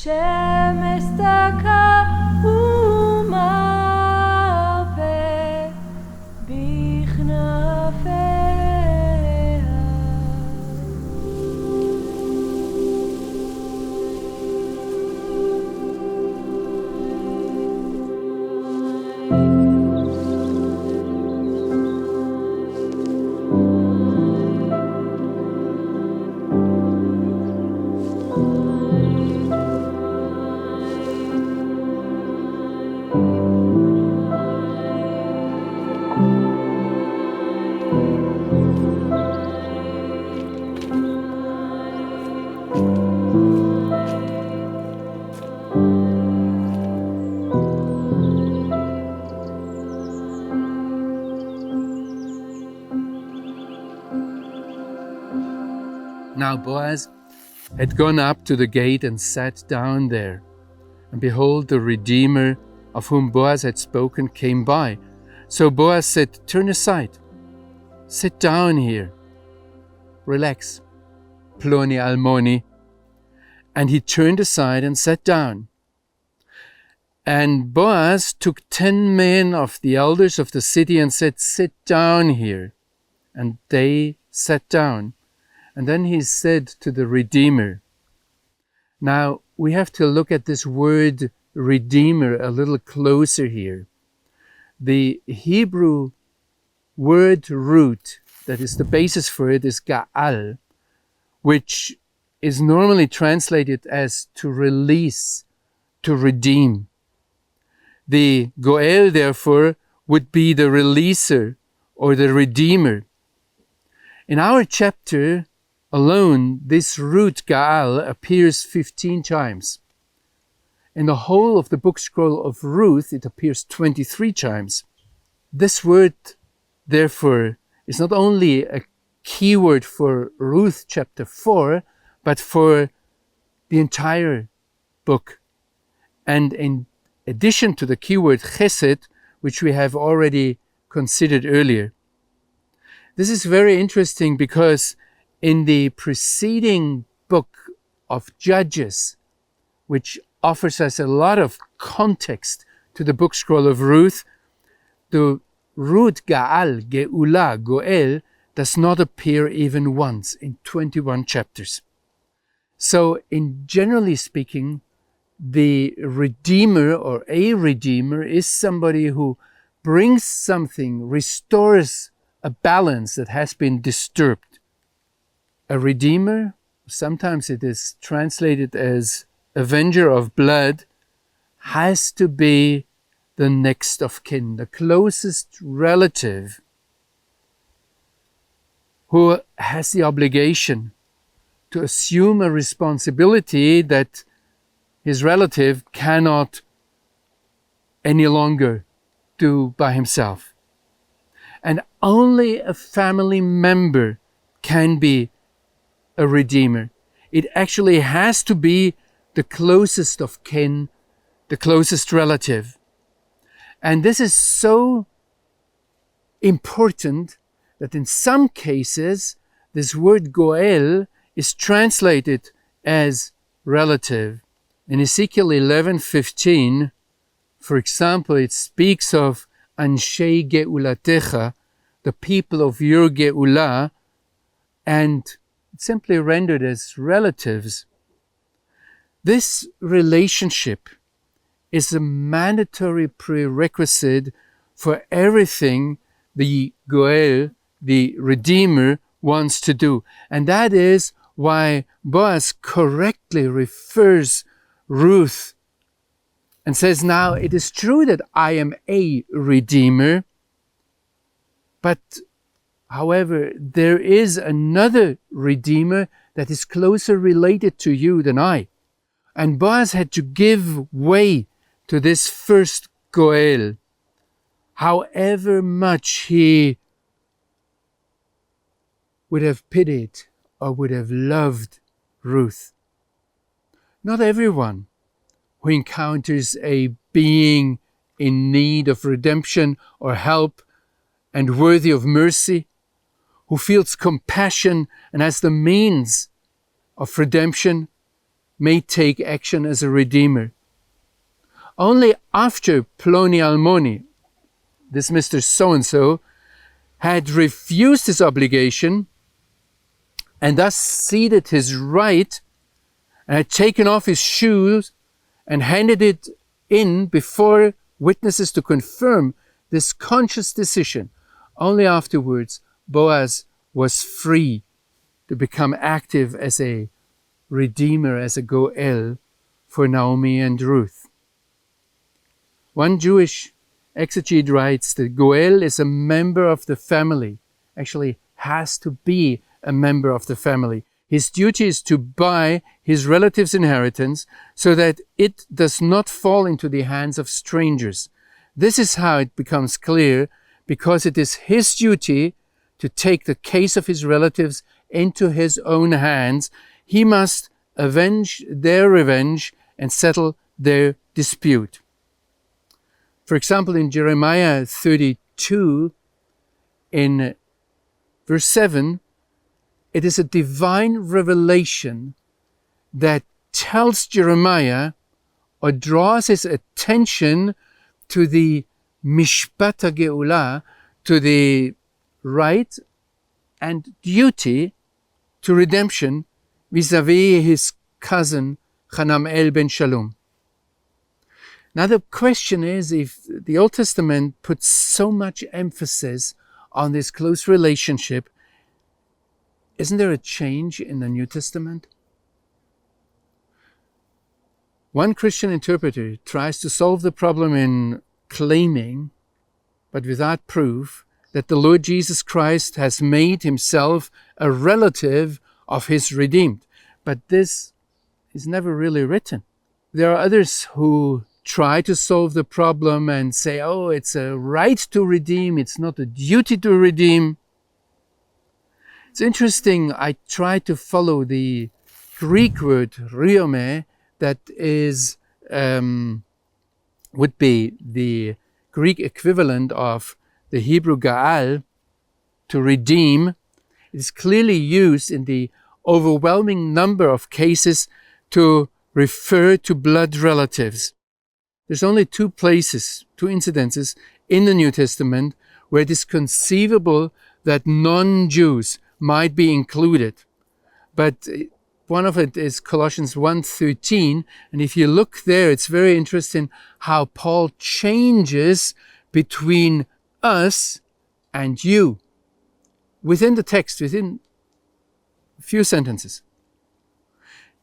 שמש דקה ומרפא בכנפיה. Now Boaz had gone up to the gate and sat down there. And behold, the Redeemer of whom Boaz had spoken came by. So Boaz said, "Turn aside, sit down here, relax, ploni almoni." And he turned aside and sat down. And Boaz took 10 men of the elders of the city and said, "Sit down here." And they sat down. And then he said to the Redeemer. Now, we have to look at this word Redeemer a little closer here. The Hebrew word root, that is the basis for it, is Ga'al, which is normally translated as to release, to redeem. The Goel, therefore, would be the releaser or the redeemer. In our chapter alone, this root Gaal appears 15 times. In the whole of the book scroll of Ruth, it appears 23 times. This word, therefore, is not only a keyword for Ruth chapter 4, but for the entire book. And in addition to the keyword chesed, which we have already considered earlier. This is very interesting because in the preceding book of Judges, which offers us a lot of context to the book scroll of Ruth, the root Gaal, Geula, Goel, does not appear even once in 21 chapters. So, in generally speaking, the Redeemer or a Redeemer is somebody who brings something, restores a balance that has been disturbed. A Redeemer, sometimes it is translated as avenger of blood, has to be the next of kin, the closest relative who has the obligation to assume a responsibility that his relative cannot any longer do by himself. And only a family member can be a redeemer. It actually has to be the closest of kin, the closest relative. And this is so important that in some cases, this word Goel is translated as relative. In Ezekiel 11:15, for example, it speaks of Anshei Geulatecha, the people of your Geulah, and it's simply rendered as relatives. This relationship is a mandatory prerequisite for everything the Goel, the Redeemer, wants to do. And that is why Boaz correctly refers Ruth and says, now it is true that I am a Redeemer, but however, there is another Redeemer that is closer related to you than I. And Boaz had to give way to this first Goel, however much he would have pitied or would have loved Ruth. Not everyone who encounters a being in need of redemption or help and worthy of mercy, who feels compassion and has the means of redemption, may take action as a redeemer. Only after Ploni Almoni, this Mr. So-and-so, had refused his obligation and thus ceded his right and had taken off his shoes and handed it in before witnesses to confirm this conscious decision, only afterwards Boaz was free to become active as a redeemer, as a Goel for Naomi and Ruth. One Jewish exegete writes that Goel is a member of the family, actually has to be a member of the family. His duty is to buy his relative's inheritance so that it does not fall into the hands of strangers. This is how it becomes clear, because it is his duty to take the case of his relatives into his own hands. He must avenge their revenge and settle their dispute. For example, in Jeremiah 32, in verse 7, it is a divine revelation that tells Jeremiah or draws his attention to the Mishpat HaGeulah, to the right and duty to redemption vis-a-vis his cousin Hanamel ben Shalom. Now the question is, if the Old Testament puts so much emphasis on this close relationship, isn't there a change in the New Testament? One Christian interpreter tries to solve the problem in claiming, but without proof, that the Lord Jesus Christ has made himself a relative of his redeemed. But this is never really written. There are others who try to solve the problem and say, oh, it's a right to redeem, it's not a duty to redeem. It's interesting, I try to follow the Greek word riome, that is, would be the Greek equivalent of the Hebrew gaal, to redeem. It is clearly used in the overwhelming number of cases to refer to blood relatives. There's only two incidences in the New Testament where it is conceivable that non-Jews might be included. But one of it is Colossians 1:13, and if you look there, it's very interesting how Paul changes between us and you within the text, within a few sentences.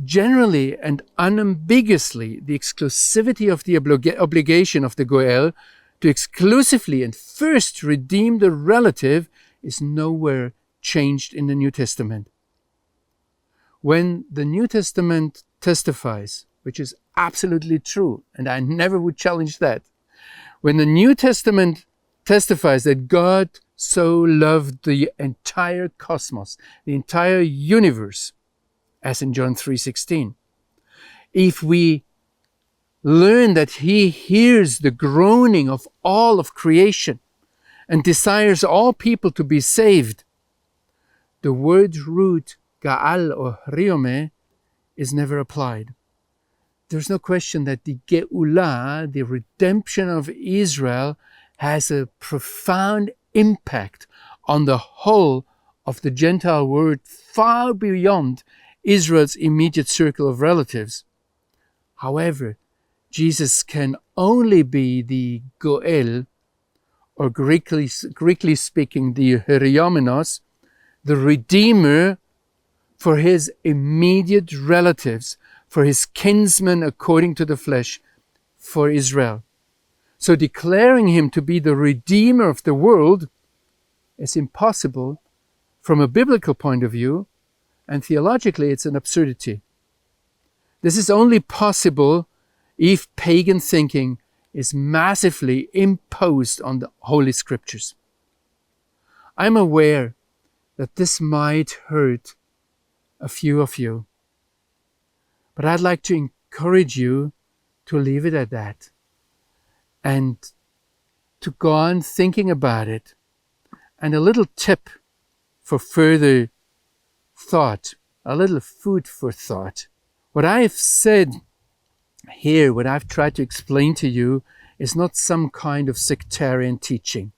Generally and unambiguously, the exclusivity of the obligation of the Goel to exclusively and first redeem the relative is nowhere changed in the New Testament. When the New Testament testifies, which is absolutely true, and I never would challenge that, when the New Testament testifies that God so loved the entire cosmos, the entire universe, as in John 3:16, if we learn that he hears the groaning of all of creation and desires all people to be saved, the word root gaal or riome is never applied. There's no question that the Geulah, the redemption of Israel, has a profound impact on the whole of the Gentile world, far beyond Israel's immediate circle of relatives. However, Jesus can only be the Goel, or Greekly speaking, the Heriomenos, the Redeemer for his immediate relatives, for his kinsmen according to the flesh, for Israel. So declaring him to be the Redeemer of the world is impossible from a biblical point of view, and theologically it's an absurdity. This is only possible if pagan thinking is massively imposed on the Holy Scriptures. I'm aware that this might hurt a few of you, but I'd like to encourage you to leave it at that and to go on thinking about it. And a little tip for further thought, a little food for thought. What I've said here, what I've tried to explain to you, is not some kind of sectarian teaching,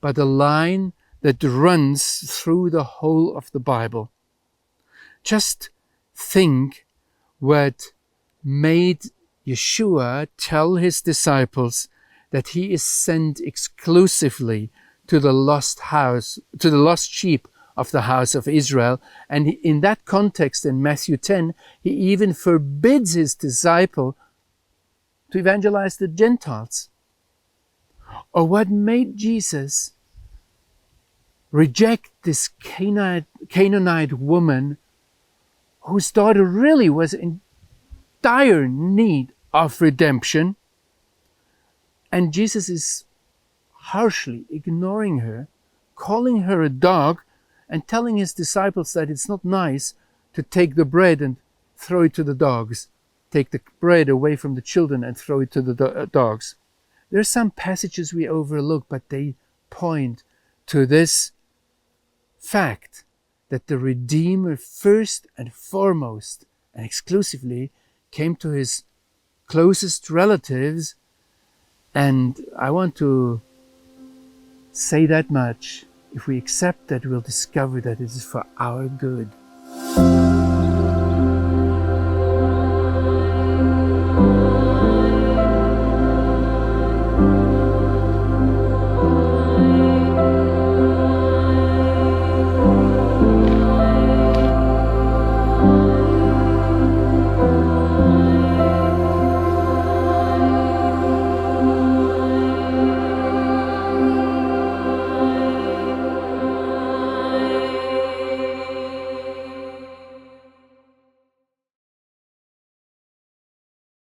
but a line that runs through the whole of the Bible. Just think what made Yeshua tell his disciples that he is sent exclusively to the lost house, to the lost sheep of the house of Israel. And in that context, in Matthew 10, he even forbids his disciple to evangelize the Gentiles. Or what made Jesus reject this Canaanite woman whose daughter really was in dire need of redemption, and Jesus is harshly ignoring her, calling her a dog, and telling his disciples that it's not nice to take the bread and throw it to the dogs, take the bread away from the children and throw it to the dogs. There are some passages we overlook, but they point to this fact that the Redeemer first and foremost and exclusively came to his closest relatives. And I want to say that much. If we accept that, we'll discover that it is for our good.